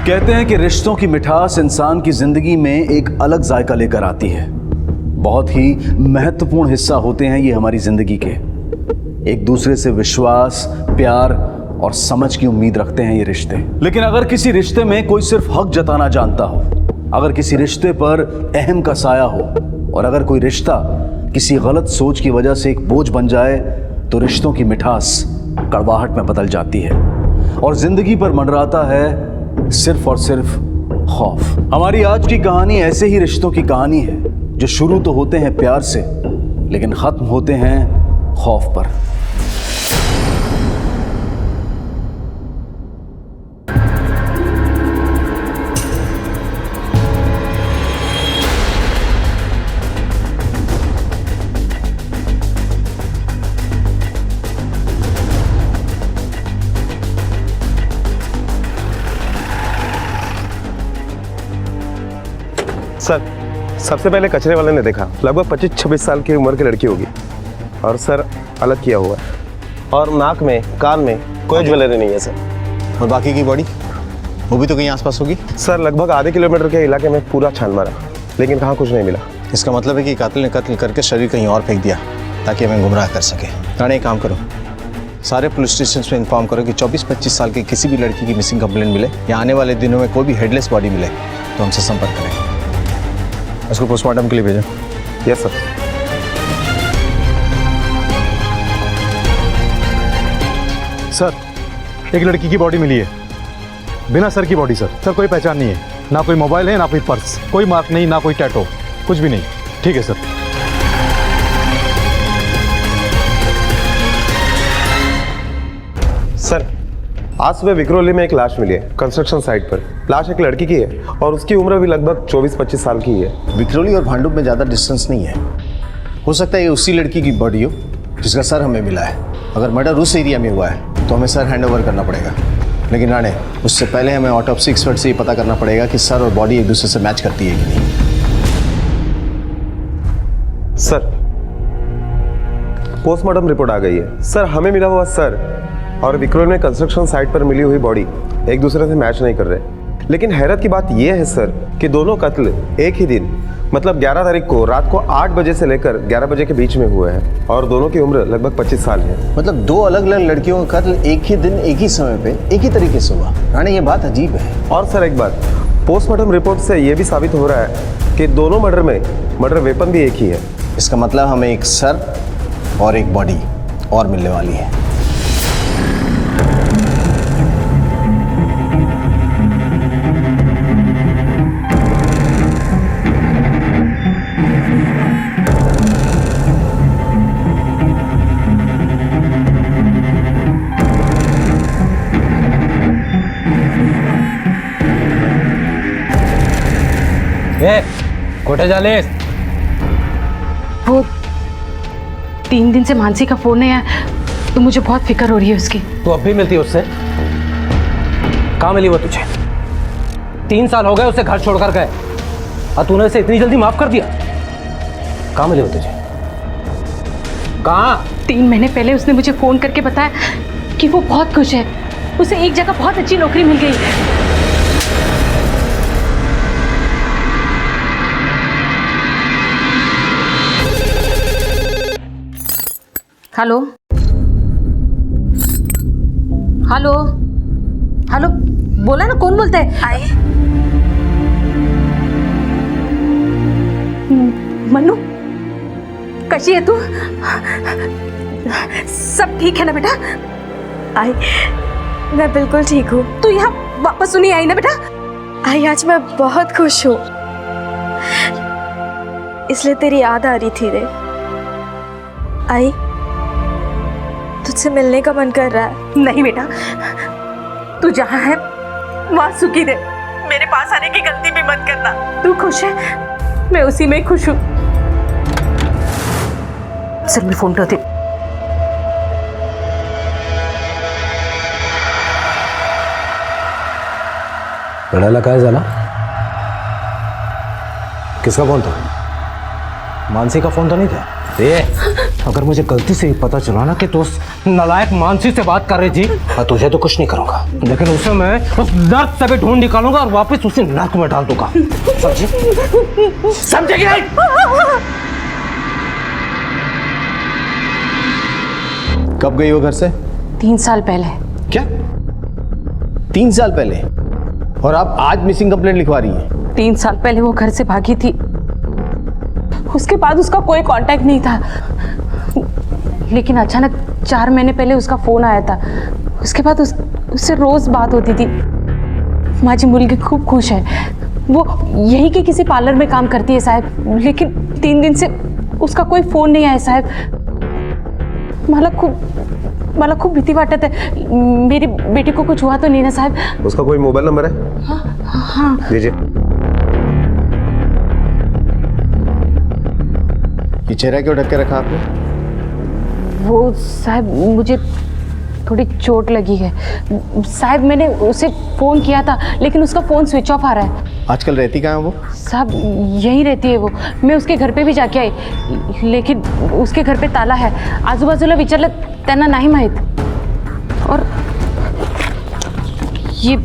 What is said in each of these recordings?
कहते हैं कि रिश्तों की मिठास इंसान की जिंदगी में एक अलग जायका लेकर आती है। बहुत ही महत्वपूर्ण हिस्सा होते हैं ये हमारी जिंदगी के। एक दूसरे से विश्वास, प्यार और समझ की उम्मीद रखते हैं ये रिश्ते। लेकिन अगर किसी रिश्ते में कोई सिर्फ हक जताना जानता हो, अगर किसी रिश्ते पर अहम का साया हो और अगर कोई रिश्ता किसी गलत सोच की वजह से एक बोझ बन जाए तो रिश्तों की मिठास कड़वाहट में बदल जाती है और जिंदगी पर मंडराता है सिर्फ और सिर्फ खौफ। हमारी आज की कहानी ऐसे ही रिश्तों की कहानी है जो शुरू तो होते हैं प्यार से लेकिन खत्म होते हैं खौफ पर। सर, सबसे पहले कचरे वाले ने देखा लगभग 25-26 साल की उम्र की लड़की होगी और सर अलग किया हुआ है और नाक में, कान में कोई ज्वेलरी नहीं है सर। और बाकी की बॉडी वो भी तो कहीं आसपास होगी। सर लगभग आधे किलोमीटर के इलाके में पूरा छान मारा लेकिन कहाँ कुछ नहीं मिला। इसका मतलब है कि कातिल ने कत्ल करके शरीर कहीं और फेंक दिया ताकि हमें गुमराह कर सके। राणे एक काम करो, सारे पुलिस स्टेशन में इन्फॉर्म करो कि 24-25 साल की किसी भी लड़की की मिसिंग कंप्लेंट मिले या आने वाले दिनों में कोई भी हेडलेस बॉडी मिले तो हमसे संपर्क करें। उसको पोस्टमार्टम के लिए भेजें। Yes sir. सर, एक लड़की की बॉडी मिली है, बिना सर की बॉडी सर। सर कोई पहचान नहीं है, ना कोई मोबाइल है, ना कोई पर्स, कोई मार्क नहीं, ना कोई टैटो, कुछ भी नहीं। ठीक है सर। सर आज सुबह विक्रोली में एक लाश मिली है कंस्ट्रक्शन साइट पर। लाश एक लड़की की है और उसकी उम्र भी लगभग 24-25 साल की है। विक्रोली और भांडुप में ज़्यादा डिस्टेंस नहीं है। हो सकता है ये उसी लड़की की बॉडी हो जिसका सर हमें मिला है। अगर मर्डर उस एरिया में हुआ है तो हमें सर हैंडओवर करना पड़ेगा। लेकिन राणे, उससे पहले हमें ऑटोप्सी एक्सपर्ट से ये पता करना पड़ेगा कि सर और बॉडी एक दूसरे से मैच करती है कि नहीं। सर पोस्टमार्टम रिपोर्ट आ गई है। सर हमें मिला हुआ सर और विक्रोल में कंस्ट्रक्शन साइट पर मिली हुई बॉडी एक दूसरे से मैच नहीं कर रहे। लेकिन हैरत की बात यह है सर कि दोनों कत्ल एक ही दिन मतलब 11 तारीख को रात को 8 बजे से लेकर 11 बजे के बीच में हुए हैं और दोनों की उम्र लगभग 25 साल है। मतलब दो अलग अलग लड़कियों का कत्ल एक ही दिन, एक ही समय पे, एक ही तरीके से हुआ। राणे ये बात अजीब है। और सर एक बात, पोस्टमार्टम रिपोर्ट से यह भी साबित हो रहा है कि दोनों मर्डर में मर्डर वेपन भी एक ही है। इसका मतलब हमें एक सर और एक बॉडी और मिलने वाली है। कोठे जाले? वो 3 दिन से मानसी का फोन नहीं आया तो मुझे बहुत फिक्र हो रही है उसकी। तू अब भी मिलती है उससे? कहाँ मिली वो तुझे? 3 साल हो गए उसे घर छोड़कर गए और तूने उसे इतनी जल्दी माफ कर दिया? कहाँ मिली वो तुझे? कहाँ? 3 महीने पहले उसने मुझे फोन करके बताया कि वो बहुत खुश है, उसे एक जगह बहुत अच्छी नौकरी मिल गई है। हेलो हेलो हेलो, बोला ना, कौन बोलता है? आई मन्नू, कशी है तू? सब ठीक है ना बेटा? आई मैं बिल्कुल ठीक हूँ। तू यहाँ वापस नहीं आई ना बेटा? आई आज मैं बहुत खुश हूँ, इसलिए तेरी याद आ रही थी रे। आई तुझसे मिलने का मन कर रहा है। नहीं बेटा, तू जहाँ है वहाँ सुखी रहे, मेरे पास आने की गलती भी मत करना। तू खुश है, मैं उसी में खुश हूँ। सर मैं फोन करती। रडायला काय झाला? किसका फोन था? मानसी का फोन तो नहीं था? अगर मुझे गलती से ही पता चला ना कि तू उस नालायक मानसी से बात कर रही थी, मैं तुझे तो कुछ नहीं करूंगा, लेकिन उसे मैं उस नर्क से भी ढूंढ निकालूंगा और वापस उसे नर्क में डाल दूंगा। समझे? समझे कि नहीं? कब गई वो घर से? 3 साल पहले। क्या 3 साल पहले? और आप आज मिसिंग कंप्लेंट लिखवा रही हैं? 3 साल पहले वो घर से भागी थी, उसके बाद उसका कोई कांटेक्ट नहीं था, लेकिन अचानक 4 महीने पहले उसका फोन आया था। उसके बाद उससे रोज बात होती थी। माझी मुलगी खूब खुश है, वो यही के किसी पार्लर में काम करती है साहब, लेकिन 3 दिन से उसका कोई फोन नहीं आया साहब। मला खूप भीती वाटत है, मेरी बेटी को कुछ हुआ तो नहीं ना साहब? उसका कोई मोबाइल नंबर है? हाँ। दीजिए। ये चेहरा क्यों ढक के रखा आपने? वो साहब मुझे थोड़ी चोट लगी है साहब, मैंने उसे फ़ोन किया था लेकिन उसका फ़ोन स्विच ऑफ आ रहा है। आजकल रहती कहाँ है वो? साहब यहीं रहती है वो, मैं उसके घर पे भी जाके आई, लेकिन उसके घर पे ताला है, आजूबाजूला विचारलं त्यांना नाही माहीत। और ये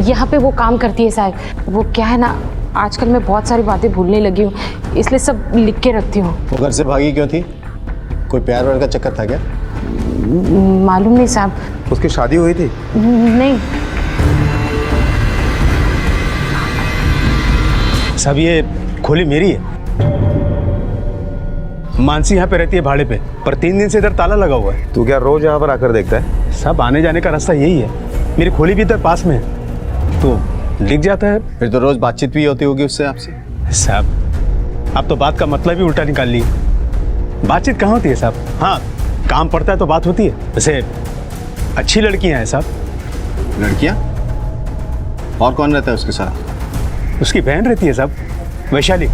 यहाँ पे वो काम करती है साहब, वो क्या है ना, आजकल मैं बहुत सारी बातें भूलने लगी हूँ, इसलिए सब लिख के रखती हूँ। वो घर से भागी क्यों थी? कोई प्यार वार का चक्कर था क्या? मालूम नहीं साहब। उसकी शादी हुई थी? नहीं साहब, ये खोली मेरी है। मानसी यहाँ पे रहती है भाड़े पे, पर 3 दिन से इधर ताला लगा हुआ है। तू क्या रोज यहाँ पर आकर देखता है? साहब, आने जाने का रास्ता यही है, मेरी खोली भी इधर पास में है, तो लिख जाता है। फिर तो रोज बातचीत भी होती होगी उससे आपसे? साहब, आप तो बात का मतलब ही उल्टा निकाल ली। बातचीत कहाँ होती है साहब? हाँ, काम पड़ता है तो बात होती है। वैसे अच्छी लड़कियाँ हैं साहब। लड़कियाँ? और कौन रहता है उसके साथ? उसकी बहन रहती है साहब, वैशाली।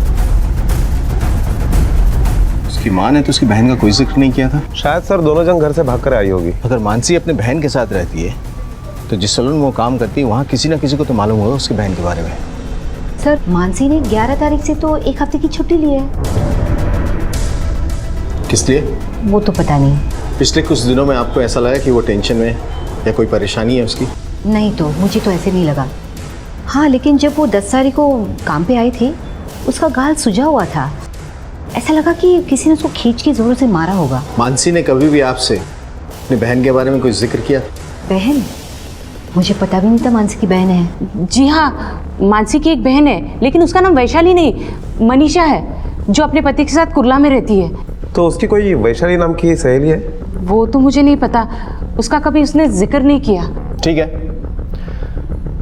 उसकी माँ ने तो उसकी बहन का कोई जिक्र नहीं किया था। शायद सर दोनों जन घर से भाग कर आई होगी। अगर मानसी अपने बहन के साथ रहती है तो जिस सलून में वो काम करती है वहाँ किसी ना किसी को तो मालूम होगा उसकी बहन के बारे में। सर, मानसी ने 11 तारीख से तो 1 हफ्ते की छुट्टी ली है। किस लिए? वो तो पता नहीं। पिछले कुछ दिनों में आपको ऐसा लगा कि वो टेंशन में या कोई परेशानी है उसकी? नहीं तो मुझे तो ऐसे नहीं लगा। हाँ, लेकिन जब वो 10 तारीख को काम पे आई थी, उसका गाल सूजा हुआ था, ऐसा लगा कि किसी ने उसको खींच के जोरों से मारा होगा। मानसी ने कभी भी आपसे अपनी बहन के बारे में कोई जिक्र किया? बहन? मुझे पता भी नहीं था मानसी की बहन है। जी हाँ, मानसी की एक बहन है, लेकिन उसका नाम वैशाली नहीं, मनीषा है, जो अपने पति के साथ कुर्ला में रहती है। तो उसकी कोई वैशाली नाम की सहेली है? वो तो मुझे नहीं पता, उसका कभी उसने जिक्र नहीं किया। ठीक है,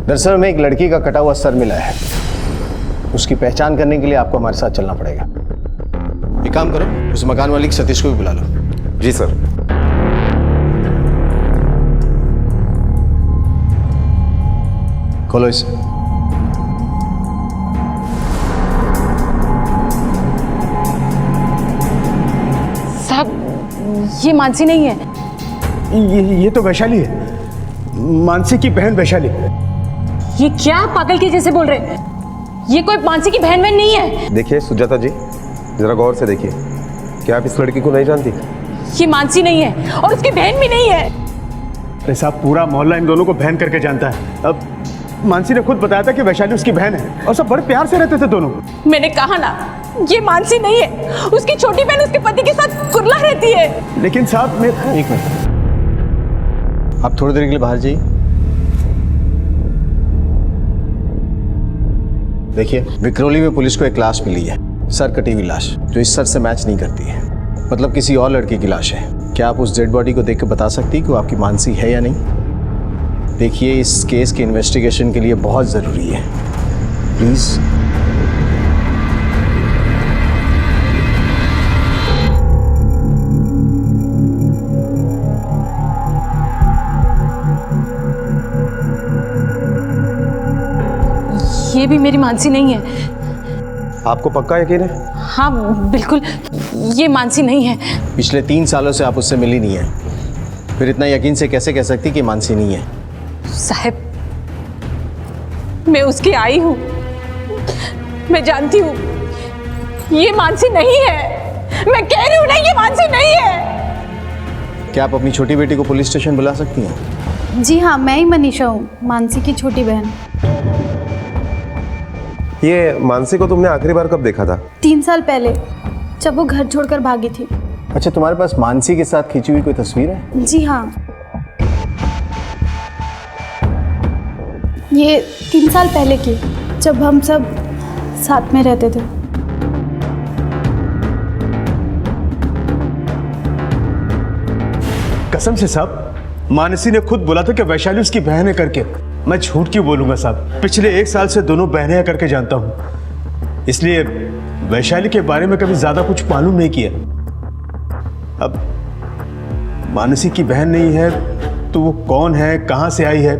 दरअसल में एक लड़की का कटा हुआ सर मिला है, उसकी पहचान करने के लिए आपको हमारे साथ चलना पड़ेगा। एक काम करो, उस मकान मालिक सतीश को भी बुला लो। जी सर। खोलो इसे। साहब ये मानसी नहीं है। ये तो वैशाली है, मानसी की बहन वैशाली। ये क्या पागल के जैसे बोल रहे हैं? ये कोई मानसी की बहन बहन नहीं है। देखिए सुजाता जी, जरा गौर से देखिए, क्या आप इस लड़की को नहीं जानती? ये मानसी नहीं है और उसकी बहन भी नहीं है। अरे साहब, पूरा मोहल्ला इन दोनों को बहन करके जानता है। अब मानसी ने खुद बताया था कि वैशाली उसकी बहन है और सब बड़े प्यार से रहते थे दोनों। मैंने कहा ना, ये मानसी नहीं है, उसकी छोटी बहन उसके पति के साथ कुर्ला रहती है। लेकिन साहब मैं एक मिनट, आप थोड़ी देर के लिए बाहर जाइए। देखिए, विक्रोली में पुलिस को एक लाश मिली है, सर कटी हुई लाश, जो इस सर से मैच नहीं करती है, मतलब किसी और लड़की की लाश है। क्या आप उस डेड बॉडी को देख के बता सकती कि वो आपकी मानसी है या नहीं? देखिए, इस केस के इन्वेस्टिगेशन के लिए बहुत ज़रूरी है, प्लीज़। ये भी मेरी मानसी नहीं है। आपको पक्का यकीन है? हाँ बिल्कुल, ये मानसी नहीं है। पिछले 3 सालों से आप उससे मिली नहीं है, फिर इतना यकीन से कैसे कह सकती कि मानसी नहीं है? साहब, मैं उसकी आई हूँ, मैं जानती हूँ ये मानसी नहीं है। मैं कह रही हूँ ना ये मानसी नहीं है। क्या आप अपनी छोटी बेटी को पुलिस स्टेशन बुला सकती हैं? जी हाँ, मैं ही मनीषा हूँ, मानसी की छोटी बहन। ये मानसी को तुमने आखिरी बार कब देखा था? 3 साल पहले, जब वो घर छोड़कर भागी थी। अच्छा, तुम्हारे पास मानसी के साथ खींची हुई कोई तस्वीर है? जी हाँ, ये 3 साल पहले की, जब हम सब साथ में रहते थे। कसम से साहब, मानसी ने खुद बोला था कि वैशाली उसकी बहन है करके। मैं झूठ क्यों बोलूंगा साहब? पिछले 1 साल से दोनों बहनें हैं करके जानता हूं, इसलिए वैशाली के बारे में कभी ज्यादा कुछ मालूम नहीं किया। अब मानसी की बहन नहीं है तो वो कौन है, कहां से आई है,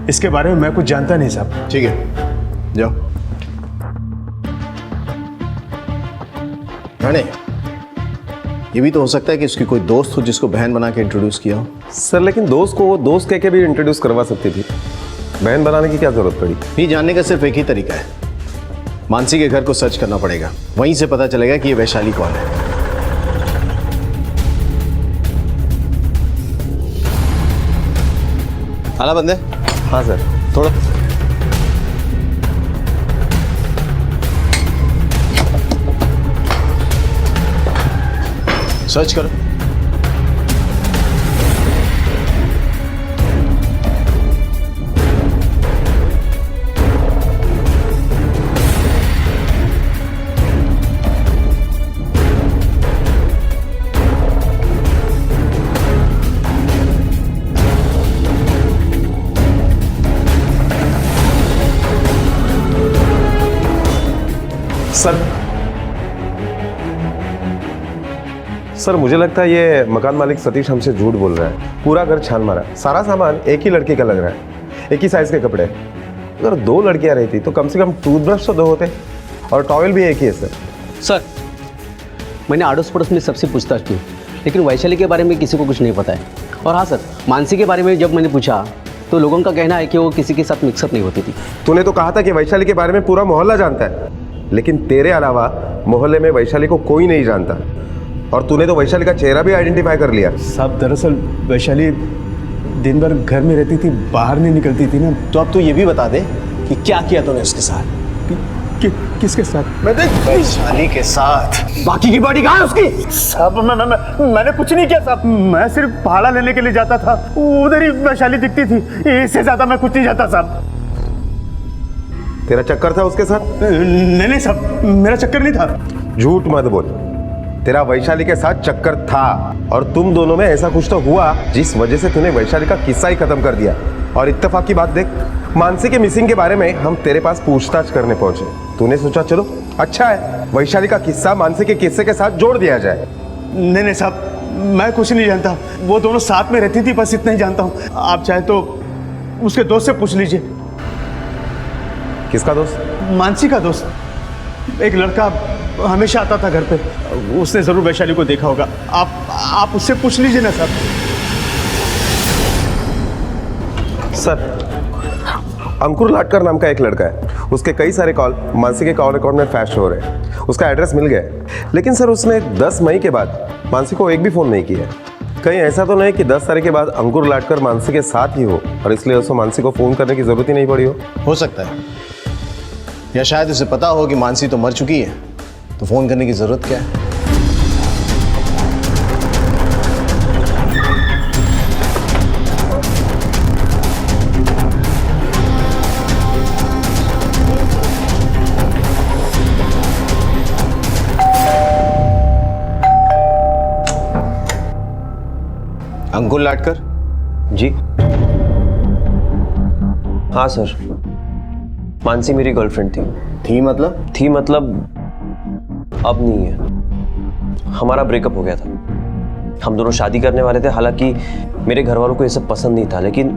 इसके बारे में मैं कुछ जानता नहीं साहब। ठीक है, जाओ। राणे, ये भी तो हो सकता है कि उसकी कोई दोस्त हो जिसको बहन बना के इंट्रोड्यूस किया हो। सर लेकिन दोस्त को वो दोस्त कह के भी इंट्रोड्यूस करवा सकती थी, बहन बनाने की क्या जरूरत पड़ी? ये जानने का सिर्फ एक ही तरीका है, मानसी के घर को सर्च करना पड़ेगा, वहीं से पता चलेगा कि ये वैशाली कौन है। आला बंदे। हाँ सर। थोड़ा सर्च करो। सर मुझे लगता है ये मकान मालिक सतीश हमसे झूठ बोल रहा है। पूरा घर छान मारा, सारा सामान एक ही लड़के का लग रहा है, एक ही साइज के कपड़े। अगर 2 लड़कियां रहती तो कम से कम टूथब्रश तो 2 होते, और टॉवेल भी एक ही है सर। सर, मैंने आड़ोस पड़ोस में सबसे पूछताछ की, लेकिन वैशाली के बारे में किसी को कुछ नहीं पता है। और हाँ सर, मानसी के बारे में जब मैंने पूछा तो लोगों का कहना है कि वो किसी के साथ मिक्सअप नहीं होती थी। तूने तो कहा था कि वैशाली के बारे में पूरा मोहल्ला जानता है, लेकिन तेरे अलावा मोहल्ले में वैशाली को कोई नहीं जानता, और तूने तो वैशाली का चेहरा भी आइडेंटिफाई कर लिया। साहब दरअसल वैशाली दिन भर घर में रहती थी, बाहर नहीं निकलती थी ना। तो अब तू ये भी बता दे कि क्या किया तूने उसके साथ? किसके साथ? वैशाली के साथ। बाकी की बॉडी कहाँ है उसकी? साहब मैंने कुछ नहीं किया साहब, मैं सिर्फ भाड़ा लेने के लिए जाता था, उधर ही वैशाली दिखती थी, इससे ज्यादा मैं कुछ नहीं जाता साहब। तेरा चक्कर था उसके साथ? नहीं साहब, मेरा चक्कर नहीं था। झूठ मत बोल, तेरा वैशाली के साथ चक्कर था, और तुम दोनों में ऐसा कुछ तो हुआ जिस वजह से तूने वैशाली का किस्सा ही खत्म कर दिया। और इत्तेफाक की बात देख, मानसी के मिसिंग के बारे में हम तेरे पास पूछताछ करने पहुंचे, तूने सोचा चलो अच्छा है वैशाली का किस्सा मानसी के किस्से के साथ जोड़ दिया जाए। नहीं साहब, मैं कुछ नहीं जानता, वो दोनों साथ में रहती थी, बस इतना ही जानता हूँ। आप चाहे तो उसके दोस्त से पूछ लीजिए। किसका दोस्त? मानसी का दोस्त, एक लड़का हमेशा आता था घर पे, उसने जरूर वैशाली को देखा होगा। आप उससे पूछ लीजिए ना साहब। सर, अंकुर लाटकर नाम का एक लड़का है, उसके कई सारे कॉल मानसी के कॉल रिकॉर्ड में फ्लैश हो रहे हैं। उसका एड्रेस मिल गया है, लेकिन सर उसने 10 मई के बाद मानसी को एक भी फ़ोन नहीं किया। कहीं ऐसा तो नहीं कि 10 तारीख के बाद अंकुर लाटकर मानसी के साथ ही हो और इसलिए उसको मानसी को फ़ोन करने की ज़रूरत ही नहीं पड़ी हो सकता है, या शायद उसे पता हो कि मानसी तो मर चुकी है, तो फ़ोन करने की ज़रूरत क्या है? अंकुर लाटकर जी हाँ सर, मानसी मेरी गर्लफ्रेंड थी मतलब अब नहीं है। हमारा ब्रेकअप हो गया था, हम दोनों शादी करने वाले थे। हालांकि मेरे घर वालों को ये सब पसंद नहीं था, लेकिन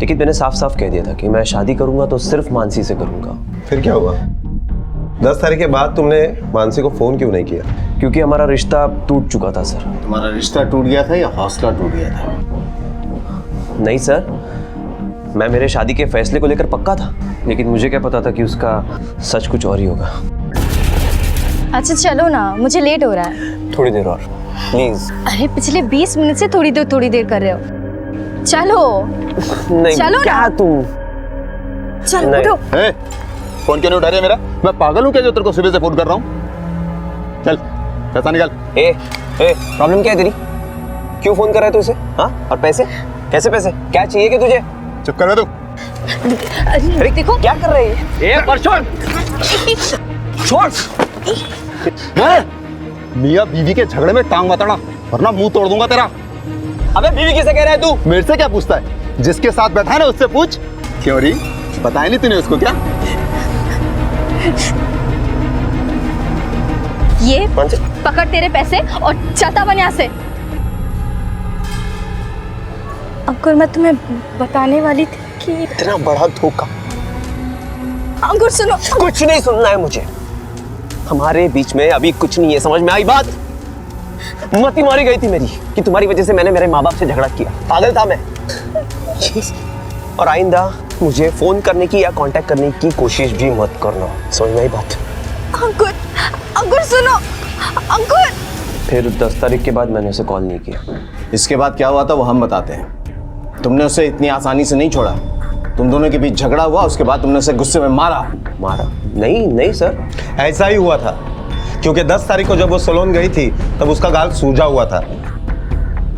मैंने साफ साफ कह दिया था कि मैं शादी करूंगा तो सिर्फ मानसी से करूंगा। फिर क्या हुआ? 10 तारीख के बाद तुमने मानसी को फ़ोन क्यों नहीं किया? क्योंकि हमारा रिश्ता टूट चुका था सर। तुम्हारा रिश्ता टूट गया था या हौसला टूट गया था? नहीं सर, मैं मेरे शादी के फैसले को लेकर पक्का था, लेकिन मुझे क्या पता था कि उसका सच कुछ और ही होगा। अच्छा चलो ना, मुझे लेट हो रहा है। थोड़ी देर और प्लीज। अरे पिछले 20 मिनट से थोड़ी देर कर रहे हो। चलो नहीं चलो क्या ना। तुम चलो नहीं। उठो। फोन क्यों नहीं उठा रही है मेरा? मैं पागल हूँ क्या जो तेरे को सुबह से फोन कर रहा हूँ? चल पैसा निकाल। ए प्रॉब्लम क्या है तेरी? क्यों फोन कर रहा है तू इसे? हाँ, और पैसे? कैसे पैसे? क्या चाहिए कि तुझे? चुप कर तू। अरे देखो क्या कर रही है? ए परछोड़ छोड़। मियाँ बीवी के झगड़े में टांग मत अड़ा, वरना मुंह तोड़ दूंगा तेरा। अबे बीवी किसे कह रहा है तू? मेरे से क्या पूछता है? जिसके साथ बैठा है ना उससे पूछ। क्यों री, बताया नहीं तूने उसको क्या? ये पकड़ तेरे पैसे और चलता बन यहाँ से। अंकुर मैं तुम्हें बताने वाली थी कि इतना बड़ा धोखा। अंकुर सुनो। कुछ नहीं सुनना है मुझे। हमारे बीच में अभी कुछ नहीं है, समझ में आई बात? मती मारी गई थी मेरी कि तुम्हारी वजह से मैंने मेरे माँ बाप से झगड़ा किया। पागल था मैं। और आइंदा मुझे फोन करने की या कांटेक्ट करने की कोशिश भी मत करना, समझ में आई बात? अंकुर अंकुर सुनो। अंकुर फिर 10 तारीख के बाद मैंने उसे कॉल नहीं किया। इसके बाद क्या हुआ था वो हम बताते हैं। तुमने उसे इतनी आसानी से नहीं छोड़ा। तुम दोनों के बीच झगड़ा हुआ, उसके बाद तुमने उसे गुस्से में मारा। नहीं सर, ऐसा ही हुआ था, क्योंकि 10 तारीख को जब वो सलोन गई थी तब उसका गाल सूजा हुआ था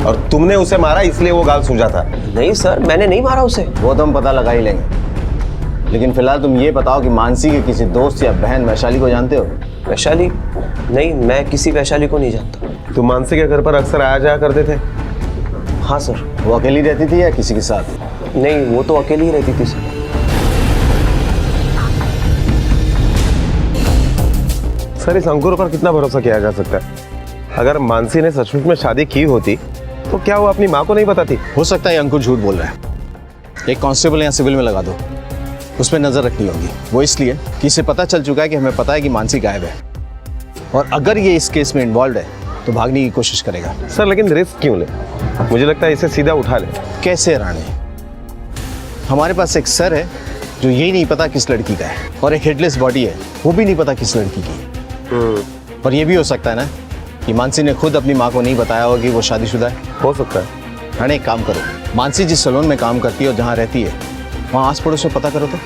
और तुमने उसे मारा इसलिए वो गाल सूजा था। नहीं सर, मैंने नहीं मारा उसे। वो तो हम पता लगा ही लेंगे, लेकिन फिलहाल तुम ये बताओ कि मानसी के किसी दोस्त या बहन वैशाली को जानते हो? वैशाली? नहीं, मैं किसी वैशाली को नहीं जानता। तुम मानसी के घर पर अक्सर आया जाया करते थे? हाँ सर। वो अकेली रहती थी या किसी के साथ? नहीं, वो तो अकेली ही रहती थी सर। सर इस अंकुर पर कितना भरोसा किया जा सकता है? अगर मानसी ने सचमुच में शादी की होती तो क्या वो अपनी माँ को नहीं बताती? हो सकता है अंकुर झूठ बोल रहा है। एक कांस्टेबल या सिविल में लगा दो, उस पर नजर रखनी होगी। वो इसलिए कि इसे पता चल चुका है कि हमें पता है कि मानसी गायब है, और अगर ये इस केस में इन्वॉल्व है तो भागने की कोशिश करेगा। सर लेकिन रिस्क क्यों ले? मुझे लगता है इसे सीधा उठा ले। कैसे राणे? हमारे पास एक सर है जो यही नहीं पता किस लड़की का है, और एक हेडलेस बॉडी है, वो भी नहीं पता किस लड़की की। और ये भी हो सकता है ना कि मानसी ने खुद अपनी माँ को नहीं बताया होगा कि वो शादीशुदा है। हो सकता है। राणे एक काम करो, मानसी जिस सैलून में काम करती है और जहाँ रहती है वहाँ आस पड़ोस में पता करो तो।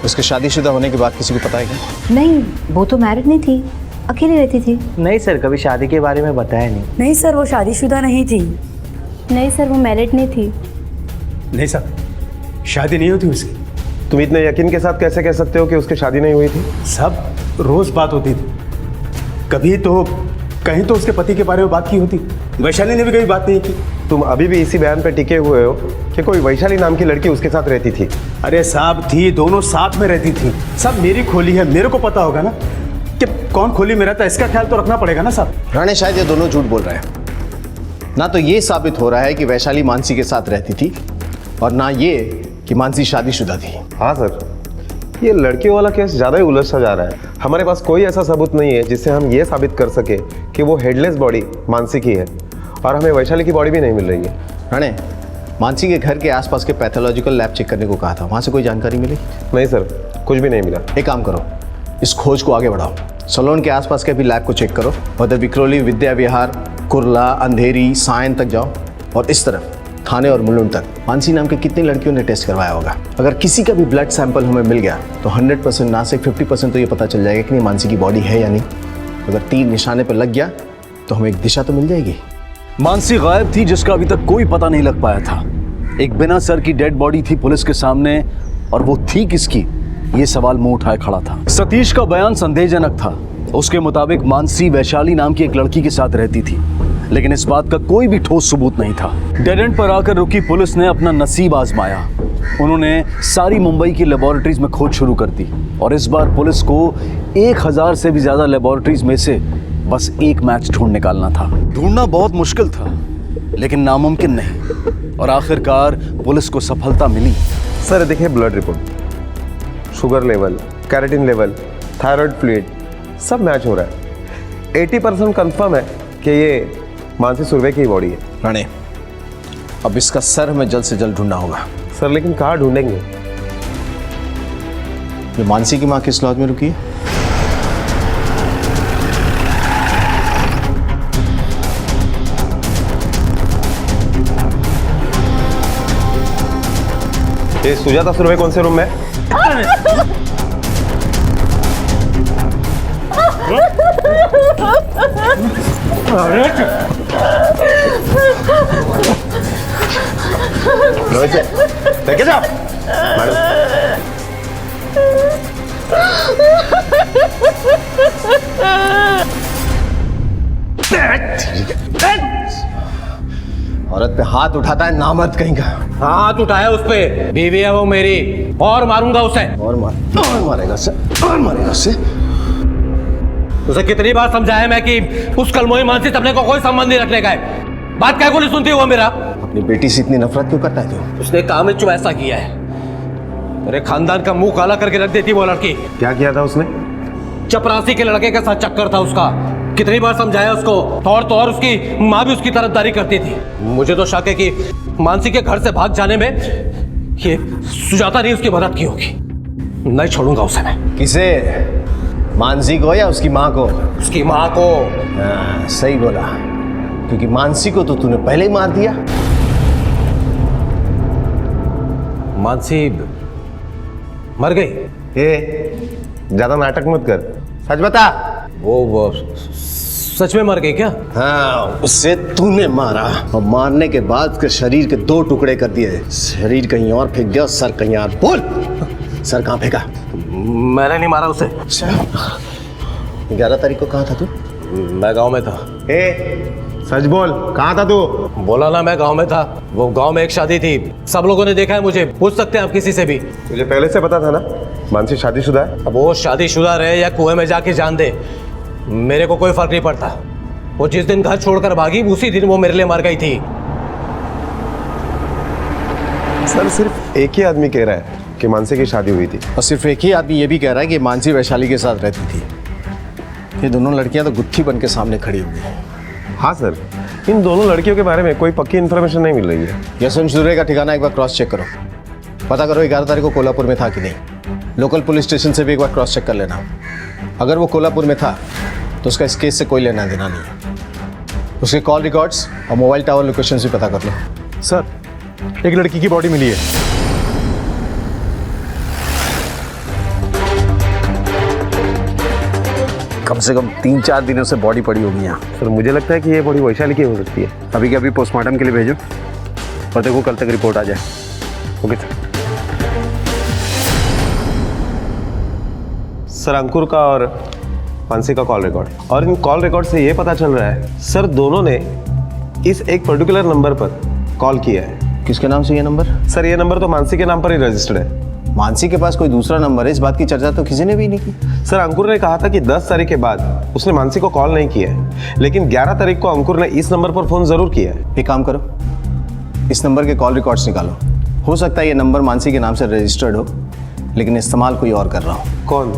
उसके शादीशुदा होने के बाद किसी को पता है क्या? नहीं, वो तो मैरिड नहीं थी, अकेली रहती थी। नहीं सर, कभी शादी के बारे में बताया नहीं। नहीं सर, वो शादीशुदा नहीं थी। नहीं सर, वो मैरिड नहीं थी। नहीं सर, शादी नहीं होती उसकी। तुम इतने यकीन के साथ कैसे कह सकते हो कि उसकी शादी नहीं हुई थी? सब रोज बात होती थी, कभी तो कहीं तो उसके पति के बारे में बात की होती। वैशाली ने भी कभी बात नहीं की। तुम अभी भी इसी बयान पे टिके हुए हो कि कोई वैशाली नाम की लड़की उसके साथ रहती थी? अरे साहब थी, दोनों साथ में रहती थी। सब मेरी खोली है, मेरे को पता होगा ना कि कौन खोली में रहता है, इसका ख्याल तो रखना पड़ेगा ना साहब। राणे शायद ये दोनों झूठ बोल रहे हैं। ना तो ये साबित हो रहा है कि वैशाली मानसी के साथ रहती थी, और ना ये कि मानसी शादीशुदा थी। हाँ सर, ये लड़कियों वाला केस ज़्यादा ही उलझता जा रहा है। हमारे पास कोई ऐसा सबूत नहीं है जिससे हम ये साबित कर सके कि वो हेडलेस बॉडी मानसी की है, और हमें वैशाली की बॉडी भी नहीं मिल रही है। राणे, मानसी के घर के आसपास के पैथोलॉजिकल लैब चेक करने को कहा था, वहाँ से कोई जानकारी मिली? नहीं सर, कुछ भी नहीं मिला। एक काम करो, इस खोज को आगे बढ़ाओ। सलोन के आसपास के भी लैब को चेक करो, उधर विक्रोली, विद्या विहार, कुर्ला, अंधेरी, सायन तक जाओ, और इस तरफ थाने और मुलुंड तक मानसी नाम के कितनी लड़कियों ने टेस्ट करवाया होगा। अगर किसी का भी ब्लड सैंपल हमें मिल गया तो 100% ना से 50% तो ये पता चल जाएगा कि नहीं मानसी की बॉडी है या नहीं। अगर तीर निशाने पर लग गया तो हमें एक दिशा तो मिल जाएगी। मानसी गायब थी जिसका अभी तक कोई पता नहीं लग पाया था। एक बिना सर की डेड बॉडी थी पुलिस के सामने, और वो थी किसकी, ये सवाल मुंह उठाए खड़ा था। सतीश का बयान संदेहजनक था। उसके मुताबिक मानसी वैशाली नाम की एक लड़की के साथ रहती थी, लेकिन इस बात का कोई भी ठोस सबूत नहीं था। डेड एंड पर आकर रुकी पुलिस ने अपना नसीब आजमाया। उन्होंने सारी मुंबई की लेबोरेटरीज में खोज शुरू कर दी, और इस बार पुलिस को 1000 से भी ज्यादा लेबोरेटरीज में से बस एक मैच ढूंढ निकालना था। ढूंढना बहुत मुश्किल था, लेकिन नामुमकिन नहीं, और आखिरकार पुलिस को सफलता मिली। सर देखिए, blood report, sugar level, keratin level, thyroid fluid सब मैच हो रहा है। 80% कंफर्म है कि ये मानसी सुरवे की बॉडी है। राणे, अब इसका सर हमें जल्द से जल्द ढूंढना होगा। सर लेकिन कहाँ ढूंढेंगे? ये मानसी की माँ किस लॉज में रुकी है? ये सुजाता सुरभि कौन से रूम में? लेके जाओ औरत पे हाथ उठाता है नामर्द कहीं का। हाथ उठाया उस पे, बीवी है वो मेरी, और मारूंगा उसे। और मारेगा उसे, और मारेगा उसे। उसे कितनी बार समझाया मैं कि उस कलमोही मानसी से अपने को कोई संबंध नहीं रखने का है। बात क्या को नहीं सुनती वो मेरा? अपनी बेटी से इतनी नफरत क्यों करता है तू? उसने काम में ऐसा किया है, मेरे खानदान का मुंह काला करके रख देती वो लड़की। क्या किया था उसने? चपरासी के लड़के के साथ चक्कर था उसका। कितनी बार समझाया उसको, और तो और उसकी माँ भी उसकी तरफदारी करती थी। मुझे तो शक है कि मानसी के घर से भाग जाने में ये सुजाता ने उसकी मदद की होगी। नहीं छोड़ूंगा उसे मैं। किसे? मानसी को या उसकी माँ को? उसकी माँ को। हाँ, सही बोला, क्योंकि मानसी को तो तूने पहले ही मार दिया। मानसी मर गई? ज्यादा नाटक मत कर, सच बता। वो सच में मर गई क्या? हाँ, उसे तूने मारा और मारने के बाद उसके शरीर के 2 टुकड़े कर दिए। शरीर कहीं और फेंक दिया और सर कहीं और। बोल, सर कहाँ फेंका? मैंने नहीं मारा उसे। 11 तारीख को कहाँ था तू? मैं गांव में था। सच बोल, कहाँ था तू? बोला ना, मैं गांव में था। वो गांव में एक शादी थी, सब लोगों ने देखा है मुझे। पूछ सकते हैं आप किसी से भी। तुझे पहले से पता था ना मानसी शादीशुदा है? अब वो शादीशुदा रहे या कुएं में जाके जान दे, मेरे को कोई फर्क नहीं पड़ता। वो जिस दिन घर छोड़कर भागी उसी दिन वो मेरे लिए मर गई थी। सर सिर्फ एक ही आदमी कह रहा है कि मानसी की शादी हुई थी, और सिर्फ एक ही आदमी ये भी कह रहा है कि मानसी वैशाली के साथ रहती थी। ये दोनों लड़कियां तो गुत्थी बन के सामने खड़ी हुई हैं। हाँ सर, इन दोनों लड़कियों के बारे में कोई पक्की इन्फॉर्मेशन नहीं मिल रही है। यशवंत सुरे का ठिकाना एक बार क्रॉस चेक करो, पता करो 11 तारीख को कोल्हापुर में था कि नहीं। लोकल पुलिस स्टेशन से भी एक बार क्रॉस चेक कर लेना। अगर वो कोल्हापुर में था तो उसका इस केस से कोई लेना देना नहीं है। उसके कॉल रिकॉर्ड्स और मोबाइल टावर लोकेशन भी पता कर लो। सर, एक लड़की की बॉडी मिली है। कम से कम 3-4 दिनों से बॉडी पड़ी होगी यहाँ। सर मुझे लगता है कि ये बॉडी वैशाली की हो सकती है। अभी के अभी पोस्टमार्टम के लिए भेजो और देखो कल तक रिपोर्ट आ जाए। Okay sir. सर अंकुर का और मानसी का कॉल रिकॉर्ड, और इन कॉल रिकॉर्ड से ये पता चल रहा है सर दोनों ने इस एक पर्टिकुलर नंबर पर कॉल किया है। किसके नाम से ये नंबर? सर ये नंबर तो मानसी के नाम पर ही रजिस्टर्ड है। मानसी के पास कोई दूसरा नंबर है, इस बात की चर्चा तो किसी ने भी नहीं की। सर अंकुर ने कहा था कि 10 तारीख के बाद उसने मानसी को कॉल नहीं किया है, लेकिन 11 तारीख को अंकुर ने इस नंबर पर फोन जरूर किया है। एक काम करो, इस नंबर के कॉल रिकॉर्ड्स निकालो। हो सकता है ये नंबर मानसी के नाम से रजिस्टर्ड हो, लेकिन इस्तेमाल कोई और कर रहा हो। कौन?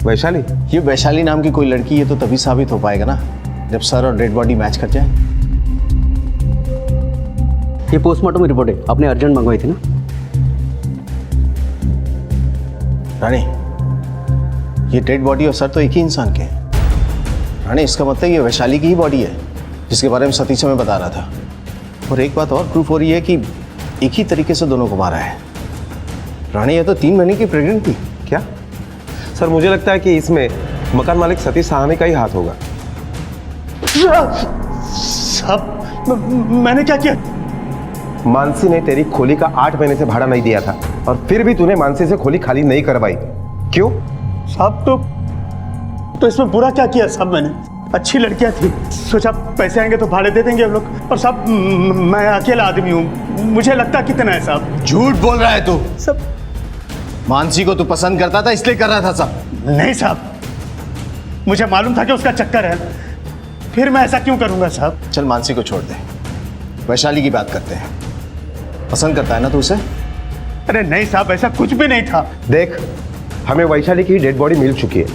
वैशाली? ये वैशाली नाम की कोई लड़की है तो तभी साबित हो पाएगा ना जब सर और डेड बॉडी मैच कर जाए। ये पोस्टमार्टम रिपोर्ट है, आपने अर्जेंट मंगवाई थी ना? रानी, ये डेड बॉडी और सर तो एक ही इंसान के हैं। रानी, इसका मतलब ये वैशाली की ही बॉडी है जिसके बारे में सतीश हमें बता रहा था। और एक बात और प्रूफ हो रही है कि एक ही तरीके से दोनों को मारा है। रानी, ये तो 3 महीने की प्रेग्नेंट थी। क्या? सर मुझे लगता है कि इसमें मकान मालिक सतीश साहनी का ही हाथ होगा। साहब, मैंने क्या किया? मानसी ने तेरी खोली का 8 महीने से भाड़ा नहीं दिया था और फिर भी तूने मानसी से खोली खाली नहीं करवाई, क्यों? साहब तो इसमें बुरा क्या किया साहब? मैंने अच्छी लड़कियां थी, सोचा पैसे आएंगे तो भाड़े दे देंगे हम लोग। और साहब मैं अकेला आदमी हूँ, मुझे लगता कितना है साहब। झूठ बोल रहा है तू। सब मानसी को तू पसंद करता था इसलिए कर रहा था सब? नहीं साहब, मुझे मालूम था कि उसका चक्कर है, फिर मैं ऐसा क्यों करूंगा साहब? चल मानसी को छोड़ दे, वैशाली की बात करते हैं। पसंद करता है ना तू उसे? अरे नहीं साहब, ऐसा कुछ भी नहीं था। देख, हमें वैशाली की डेड बॉडी मिल चुकी है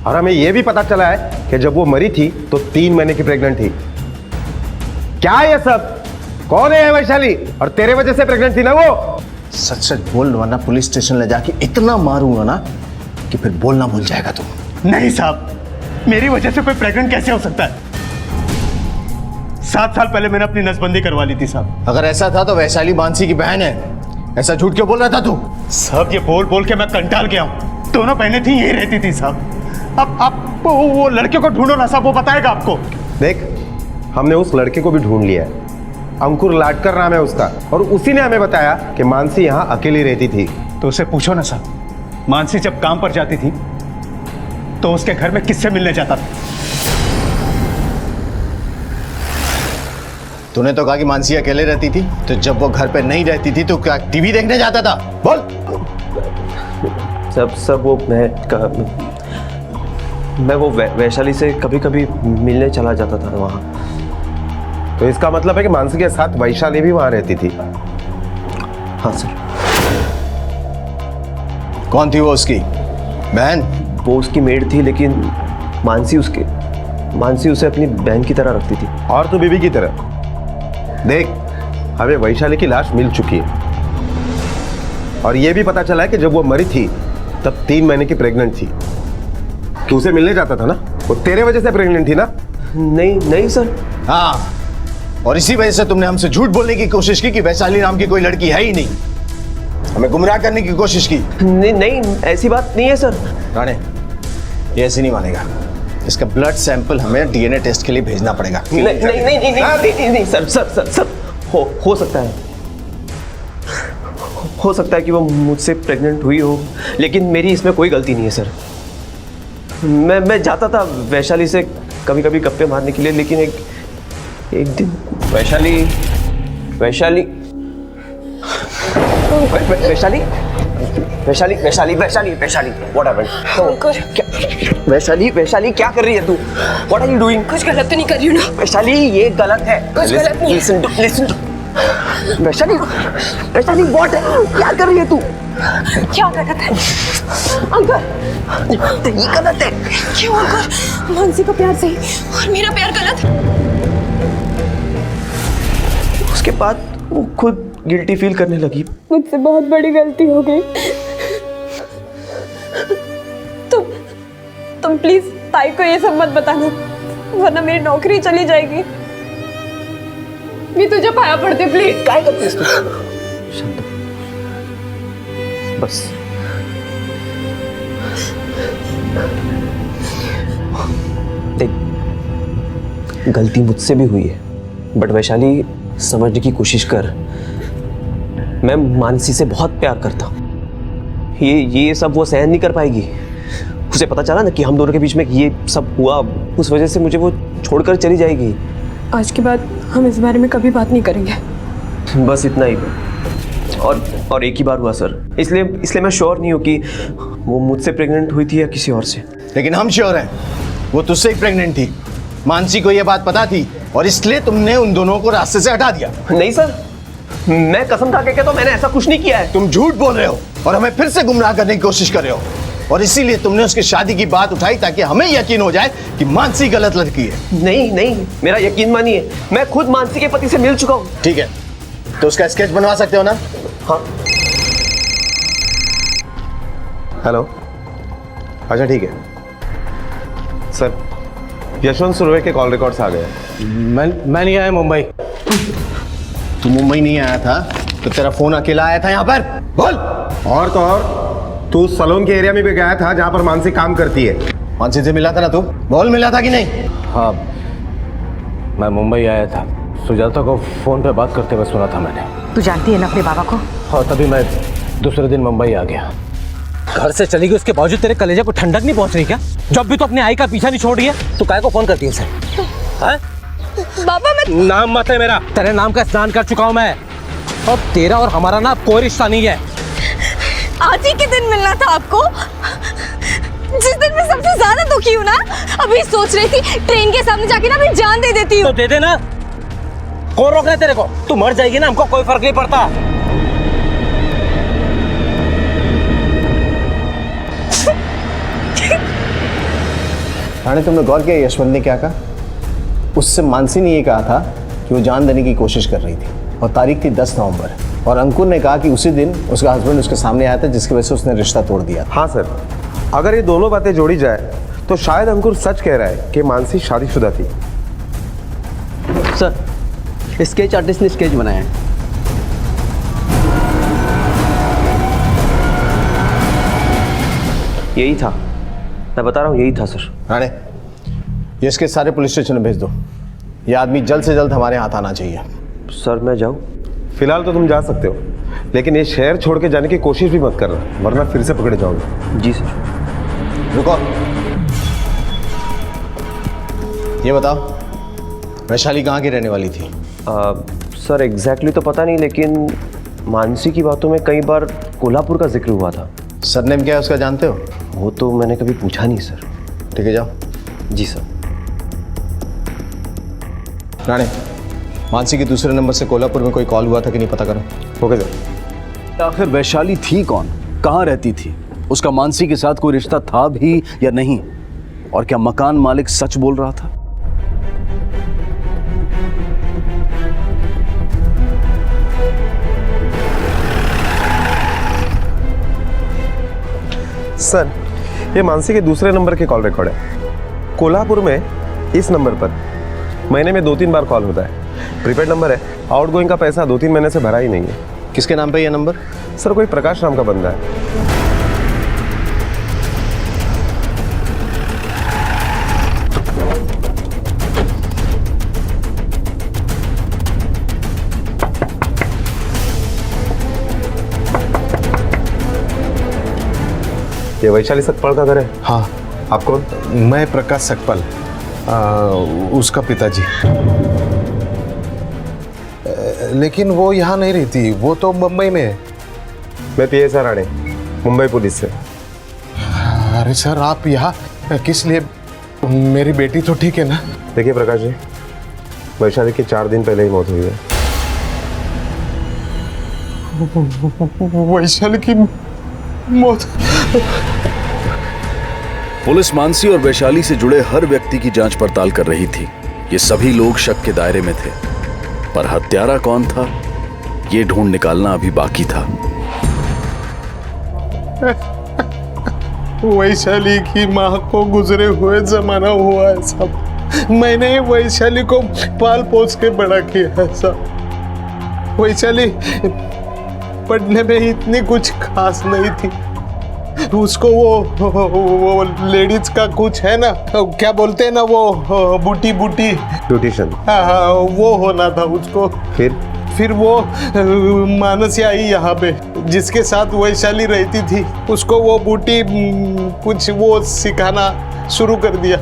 और हमें यह भी पता चला है कि जब वो मरी थी तो 3 महीने की प्रेग्नेंट थी। क्या है ये सब? कौन है वैशाली? और तेरे वजह से प्रेग्नेंट थी ना वो? सच सच बोल, वरना पुलिस स्टेशन ले जाके इतना मारूंगा ना कि फिर बोलना भूल जाएगा तू। नहीं साहब, मेरी वजह से कोई प्रेग्नेंट कैसे हो सकता है? 7 साल पहले मैंने अपनी नसबंदी करवा ली थी साहब। अगर ऐसा था तो वैशाली मानसी की बहन है, ऐसा झूठ क्यों बोल रहा था तू? साहब ये बोल बोल के मैं कंटाल गया हूँ। दोनों बहनें थी, यही रहती थी साहब। अब आप वो लड़के को ढूंढो ना साहब, वो बताएगा आपको। देख, हमने उस लड़के को भी ढूंढ लिया है। अंकुर लाडकर नाम है उसका, और उसी ने हमें बताया कि मानसी यहाँ अकेली रहती थी। तो उसे पूछो ना साहब, मानसी जब काम पर जाती थी तो उसके घर में किससे मिलने जाता था? तूने तो कहा कि मानसी अकेले रहती थी, तो जब वो घर पे नहीं रहती थी तो क्या टीवी देखने जाता था? बोल। सब वो मैं वो वैशाली से कभी कभी मिलने चला जाता था वहाँ। तो इसका मतलब है कि मानसी के साथ वैशाली भी वहाँ रहती थी? हाँ सर। कौन थी वो उसकी बहन? वो उसकी मेड थी, लेकिन मानसी उसे अपनी बहन की तरह रखती थी। और तो बीबी की तरह। देख, हमें वैशाली की लाश मिल चुकी है, और यह भी पता चला है कि जब वो मरी थी तब 3 महीने की प्रेग्नेंट थी। कि उसे मिलने जाता था ना, वो तेरे वजह से प्रेग्नेंट थी ना? नहीं सर। हाँ, और इसी वजह से तुमने हमसे झूठ बोलने की कोशिश की कि वैशाली नाम की कोई लड़की है ही नहीं, हमें गुमराह करने की कोशिश की। नहीं, ऐसी बात नहीं है सर। राणे, ये ऐसे नहीं मानेगा। इसका ब्लड सैंपल हमें डीएनए टेस्ट के लिए भेजना पड़ेगा। नहीं सर, हो सकता है कि वो मुझसे प्रेग्नेंट हुई हो, लेकिन मेरी इसमें कोई गलती नहीं है सर। मैं जाता था वैशाली से कभी कभी गप्पे मारने के लिए, लेकिन एक दिन वैशाली व्हाट हैपेंड? वैशाली क्या कर रही है तू? What are you doing? कुछ गलत तो नहीं कर रही हूँ ना? वैशाली ये गलत है। कुछ गलत नहीं है। लिसन टू वैशाली व्हाट है? क्या कर रही है तू? क्या गलत है अंकल? ये गलत है। क्यों अंकल? मानसी का प्यार सही और मेरा प्यार गलत? उसके बाद वो खुद गिल्टी फील करने लगी। मुझसे बहुत बड़ी गलती हो गई। तुम प्लीज ताई को ये सब मत बताना, वरना मेरी नौकरी चली जाएगी। मैं तुझे पाया पड़ती, प्लीज। क्या करती तू? शांत बस। देख, गलती मुझसे भी हुई है, बट वैशाली समझने की कोशिश कर। मैं मानसी से बहुत प्यार करता हूँ। ये सब वो सहन नहीं कर पाएगी। उसे पता चला ना कि हम दोनों के बीच में ये सब हुआ, उस वजह से मुझे वो छोड़कर चली जाएगी। आज के बाद हम इस बारे में कभी बात नहीं करेंगे। बस इतना ही। और एक ही बार हुआ सर, इसलिए मैं श्योर नहीं हूँ कि वो मुझसे प्रेग्नेंट हुई थी या किसी और से। लेकिन हम श्योर हैं, वो तुझसे ही प्रेग्नेंट थी। मानसी को यह बात पता थी और इसलिए तुमने उन दोनों को रास्ते से हटा दिया। नहीं सर, मैं कसम खा के कहता हूं, मैंने ऐसा कुछ नहीं किया है। तुम झूठ बोल रहे हो और हमें फिर से गुमराह करने की कोशिश कर रहे हो, और इसीलिए तुमने उसकी शादी की बात उठाई ताकि हमें यकीन हो जाए कि मानसी गलत लड़की है। नहीं, मेरा यकीन मानिए, मैं खुद मानसी के पति से मिल चुका हूँ। ठीक है, तो उसका स्केच बनवा सकते हो ना? हाँ। हेलो, अच्छा ठीक है सर। यशवंत सुरवे के कॉल रिकॉर्ड्स आ गए। मैं नहीं आया मुंबई। तू मुंबई नहीं आया था तो तेरा फोन अकेला आया था यहाँ पर? बोल। और तो और, तू सलोन के एरिया में भी गया था जहां पर मानसी काम करती है। मानसी से मिला था ना तू? बोल, मिला था कि नहीं? हाँ, मैं मुंबई आया था। सुजाता को फोन पे बात करते हुए सुना था मैंने। तू जानती है ना अपने बाबा को? हाँ, तभी मैं दूसरे दिन मुंबई आ गया। घर से चली गई, उसके बावजूद तेरे कलेजे को ठंडक नहीं पहुंच रही क्या? जब भी तो अपने आई का पीछा नहीं छोड़ रही है, तो काय को फोन करती है उसे? बाबा मैं नाम मत है मेरा, तेरे नाम का स्नान कर चुका हूं मैं। और तेरा और हमारा ना कोई रिश्ता नहीं है। आज ही के दिन मिलना था आपको, जिस दिन मैं सबसे ज्यादा दुखी हूँ ना। अभी सोच रही थी ट्रेन के सामने जाके ना अपनी जान दे देती हूँ। तो दे देना, कौन रोक रहा है तेरे को? तू मर जाएगी ना, हमको कोई फर्क नहीं पड़ता। राणे, तुमने गौर किया यशवंत ने क्या कहा? उससे मानसी ने ये कहा था कि वो जान देने की कोशिश कर रही थी, और तारीख थी 10 नवंबर, और अंकुर ने कहा कि उसी दिन उसका हस्बैंड उसके सामने आया था, जिसकी वजह से उसने रिश्ता तोड़ दिया। हाँ सर, अगर ये दोनों बातें जोड़ी जाए तो शायद अंकुर सच कह रहा है कि मानसी शादीशुदा थी। सर, स्केच आर्टिस्ट ने स्केच बनाया है। यही था, मैं बता रहा हूँ यही था सर। राणे, ये इसके सारे पुलिस स्टेशन में भेज दो। ये आदमी जल्द से जल्द हमारे हाथ आना चाहिए। सर मैं जाऊँ? फिलहाल तो तुम जा सकते हो, लेकिन ये शहर छोड़ के जाने की कोशिश भी मत करना, वरना फिर से पकड़े जाओगे। जी सर। रुको, ये बताओ वैशाली कहाँ की रहने वाली थी? सर एग्जैक्टली तो पता नहीं, लेकिन मानसी की बातों में कई बार कोल्हापुर का जिक्र हुआ था। सरनेम क्या है उसका, जानते हो? वो तो मैंने कभी पूछा नहीं सर। ठीक है, जाओ। जी सर। राणे, मानसी के दूसरे नंबर से कोल्हापुर में कोई कॉल हुआ था कि नहीं, पता करो। Okay sir. आखिर वैशाली थी कौन, कहाँ रहती थी, उसका मानसी के साथ कोई रिश्ता था भी या नहीं, और क्या मकान मालिक सच बोल रहा था? सर, ये मानसी के दूसरे नंबर के कॉल रिकॉर्ड है। कोल्हापुर में इस नंबर पर महीने में 2-3 बार कॉल होता है। प्रीपेड नंबर है, आउटगोइंग का पैसा 2-3 महीने से भरा ही नहीं है। किसके नाम पे ये नंबर? सर कोई प्रकाश नाम का बंदा है। ये वैशाली सकपाल का घर है? हाँ। आप कौन? मैं प्रकाश सकपाल, उसका पिताजी। लेकिन वो यहाँ नहीं रहती, वो तो मुंबई में है। मैं PSR राणे, मुंबई पुलिस से। अरे सर, आप यहाँ किस लिए? मेरी बेटी तो ठीक है ना? देखिए प्रकाश जी, वैशाली की 4 दिन पहले ही मौत हुई है। वैशाली की मौत? पुलिस मानसी और वैशाली से जुड़े हर व्यक्ति की जांच पड़ताल कर रही थी। ये सभी लोग शक के दायरे में थे, पर हत्यारा कौन था, ये ढूंढ निकालना अभी बाकी था। वैशाली की माँ को गुजरे हुए जमाना हुआ है सब। मैंने वैशाली को पाल पोस के बड़ा किया है सब। वैशाली पढ़ने में इतनी कुछ खास नहीं थी। उसको वो लेडीज का कुछ है ना, क्या बोलते हैं ना, वो बूटी ब्यूटिशियन, हाँ, वो होना था उसको। फिर वो मानसी आई यहाँ पे, जिसके साथ वैशाली रहती थी। उसको वो बूटी कुछ वो सिखाना शुरू कर दिया।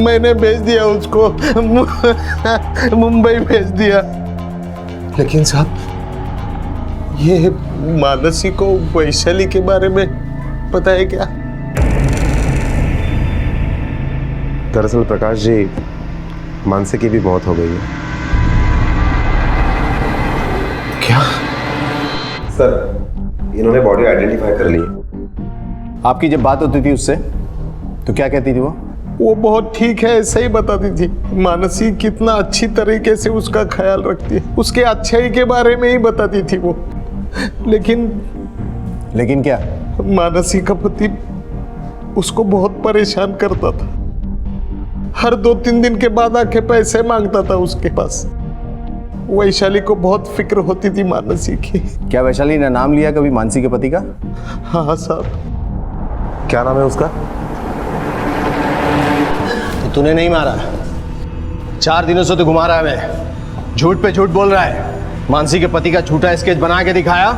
मैंने भेज दिया उसको, मुंबई भेज दिया। लेकिन साहब, ये मानसी को वैशाली के बारे में पता है क्या? दरअसल प्रकाश जी, मानसी की भी मौत हो गई है। क्या? सर, इन्होंने बॉडी आइडेंटिफाई कर ली है। आपकी जब बात होती थी उससे तो क्या कहती थी वो बहुत ठीक है ऐसे ही बताती थी। मानसी कितना अच्छी तरीके से उसका ख्याल रखती है, उसके अच्छाई के बारे में ही बताती थी वो। लेकिन क्या? मानसी का पति उसको बहुत परेशान करता था। हर 2-3 दिन के बाद आके पैसे मांगता था उसके पास। वैशाली को बहुत फिक्र होती थी मानसी की। क्या वैशाली ने नाम लिया कभी मानसी के पति का? हाँ साहब। क्या नाम है उसका? तो तूने नहीं मारा, 4 दिनों से तो घुमा रहा है। मैं झूठ पे झूठ बोल रहा है। मानसी के पति का झूठा स्केच बना के दिखाया,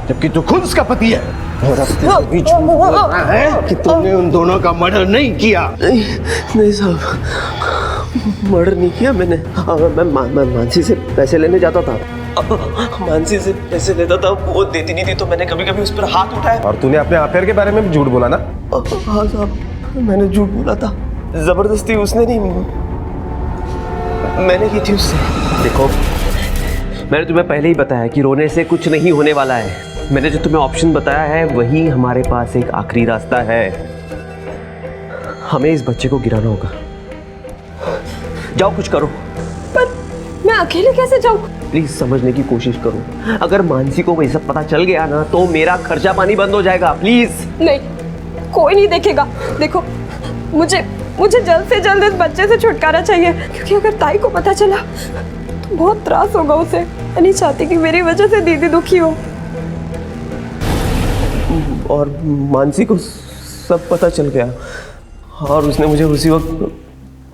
जबकि तू खुद उसका पति है। और अब तू भी झूठ बोल रहा है कि तुमने उन दोनों का मर्डर नहीं किया। नहीं साहब, मर्डर नहीं किया मैंने। मैं मानसी से पैसे लेने जाता था। मानसी से पैसे लेता था, वो देती नहीं थी तो मैंने कभी कभी उस पर हाथ उठाया। और तूने अपने अफेयर के बारे में भी झूठ बोला ना? हाँ साहब, मैंने झूठ बोला था। जबरदस्ती उसने नहीं, मैंने की थी उससे। देखो, मैंने तुम्हें पहले ही बताया कि रोने से कुछ नहीं होने वाला है। मैंने जो तुम्हें ऑप्शन बताया है वही हमारे पास एक आखिरी रास्ता है। हमें इस बच्चे को गिराना होगा। जाओ कुछ करो। पर मैं अकेले कैसे जाऊं? प्लीज समझने की कोशिश करो। अगर मानसी को वही सब पता चल गया ना तो मेरा खर्चा पानी बंद हो जाएगा। प्लीज। नहीं, कोई नहीं देखेगा। देखो, मुझे जल्द से जल्द इस बच्चे से छुटकारा चाहिए, क्योंकि अगर ताई को पता चला तो बहुत त्रास होगा उसे। मैं नहीं चाहती कि मेरी वजह से दीदी दुखी हो। और मानसी को सब पता चल गया और उसने मुझे उसी वक्त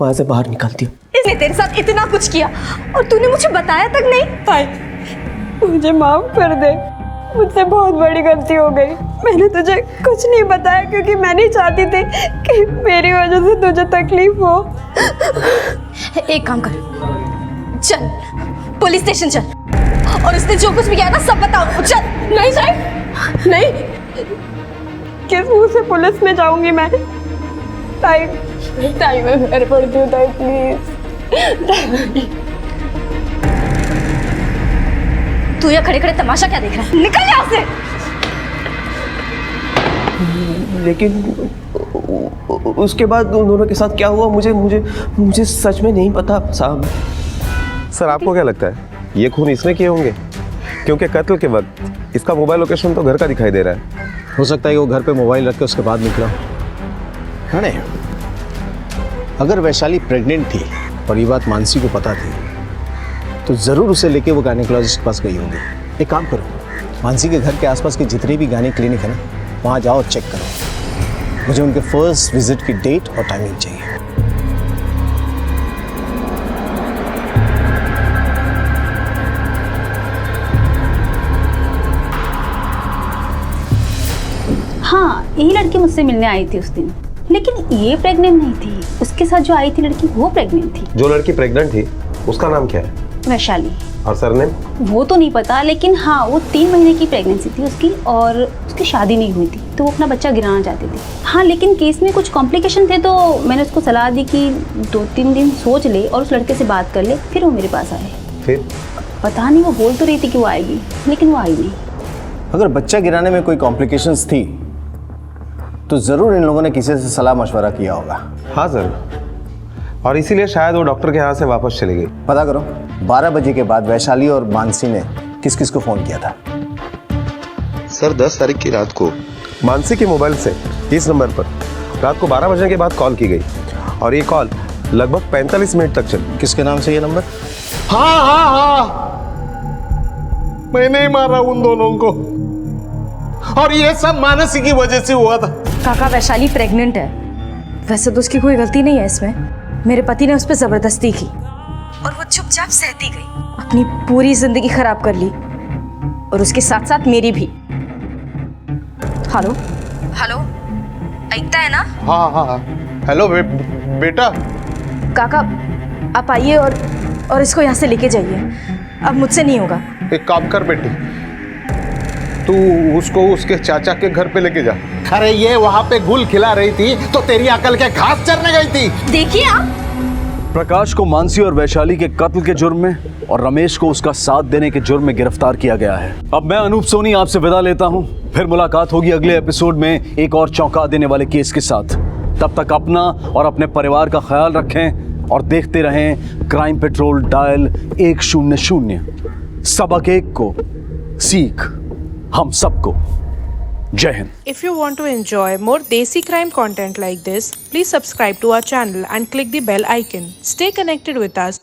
वहाँ से बाहर निकाल दिया। इसने तेरे साथ इतना कुछ किया और तूने मुझे बताया तक नहीं। ताई, मुझे माफ कर दे, मुझसे बहुत बड़ी गलती हो गई। मैंने तुझे कुछ नहीं बताया क्योंकि मैं नहीं चाहती थी कि मेरी वजह से तुझे तकलीफ हो। एक काम कर, चल पुलिस स्टेशन चल और उसने जो कुछ भी किया ना सब बताओ। चल। नहीं ताई, नहीं, किस मुंह से पुलिस में जाऊंगी मैं? ताई, ताई मैं घर पड़ती हूँ, ताई प्लीज। तू यहाँ खड़े खड़े तमाशा क्या देख रहा है? निकल यहाँ से। लेकिन उसके बाद उन दोनों के साथ क्या हुआ मुझे मुझे मुझे सच में नहीं पता साहब। सर आपको क्या लगता है ये खून इसने किए होंगे? क्योंकि कत्ल के वक्त इसका मोबाइल लोकेशन तो घर का दिखाई दे रहा है। हो सकता है कि वो घर पे मोबाइल रख के उसके बाद निकला। है नहीं, अगर वैशाली प्रेग्नेंट थी और ये बात मानसी को पता थी तो ज़रूर उसे लेके वो गायनेकोलॉजिस्ट के पास गई होगी। एक काम करो, मानसी के घर के आसपास के जितने भी गायने क्लिनिक है ना, वहाँ जाओ और चेक करो। मुझे उनके फर्स्ट विजिट की डेट और टाइमिंग चाहिए। हाँ, यही लड़की मुझसे मिलने आई थी उस दिन, लेकिन ये प्रेग्नेंट नहीं थी। उसके साथ जो आई थी लड़की वो प्रेग्नेंट थी। जो लड़की प्रेग्नेंट थी उसका नाम क्या है? वैशाली। और सरनेम? वो तो नहीं पता, लेकिन हाँ वो 3 महीने की प्रेगनेंसी थी उसकी और उसकी शादी नहीं हुई थी तो वो अपना बच्चा गिराना चाहती थी। हाँ, लेकिन केस में कुछ कॉम्प्लिकेशन थे तो मैंने उसको सलाह दी कि 2-3 दिन सोच ले और उस लड़के से बात कर ले। फिर वो मेरे पास आए। फिर पता नहीं, वो बोल तो रही थी कि वो आएगी लेकिन वो आई नहीं। अगर बच्चा गिराने में कोई कॉम्प्लिकेशंस थी तो ज़रूर इन लोगों ने किसी से सलाह मशवरा किया होगा। हाँ सर, और इसीलिए शायद वो डॉक्टर के यहाँ से वापस चली गई। पता करो 12 बजे के बाद वैशाली और मानसी ने किस किस को फ़ोन किया था? सर 10 तारीख की रात को मानसी के मोबाइल से इस नंबर पर रात को 12 बजे के बाद कॉल की गई और ये कॉल लगभग 45 मिनट तक चली। किसके नाम से ये नंबर? हाँ हाँ हाँ, मैंने ही मारा उन दोनों को और ये सब मानसी की वजह से हुआ था। काका, वैशाली प्रेग्नेंट है। वैसे तो उसकी कोई गलती नहीं है इसमें। मेरे पति ने उस पर जबरदस्ती की और वो चुपचाप सहती गई। अपनी पूरी जिंदगी खराब कर ली और उसके साथ साथ मेरी भी। हेलो हेलो, ऐकता है ना? हाँ हाँ, हेलो बेटा। काका आप आइए और इसको यहाँ से लेके जाइए। अब मुझसे नहीं होगा। एक काम कर बेटी, तू उसको उसके चाचा के घर पे लेके जा। अरे ये वहां पे गुल खिला रही थी तो तेरी अकल के घास चरने गई थी। देखिए आप, प्रकाश को मानसी और वैशाली के कत्ल के जुर्म में और रमेश को उसका साथ देने के जुर्म में गिरफ्तार किया गया है। अब मैं अनूप सोनी आपसे विदा लेता हूं। फिर मुलाकात होगी अगले एपिसोड में एक और चौंका देने वाले केस के साथ। तब तक अपना और अपने परिवार का ख्याल रखें और देखते रहें क्राइम पेट्रोल डायल 100। सबक एक को सीख हम सबको। जय Hind. If you want to enjoy more Desi crime content like this, please subscribe to our channel and click the bell icon. Stay connected with us.